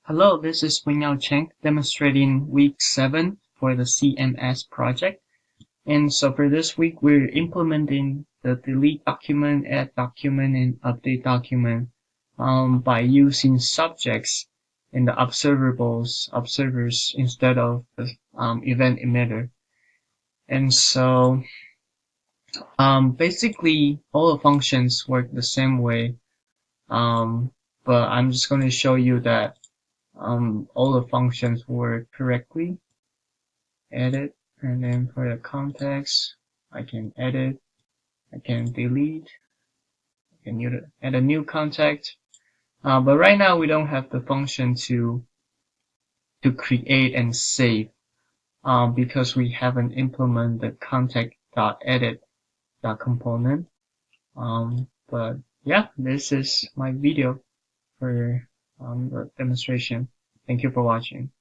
Hello, this is Wingyao Cheng demonstrating week 7 for the CMS project. And so for this week, we're implementing the delete document, add document, and update document by using subjects in the observers instead of the event emitter. And so basically all the functions work the same way, but I'm just going to show you that all the functions work correctly. Edit, and then for the context, I can edit, I can delete, I can add a new contact. But right now we don't have the function to create and save because we haven't implemented the contact.edit component. But yeah, this is my video for the demonstration. Thank you for watching.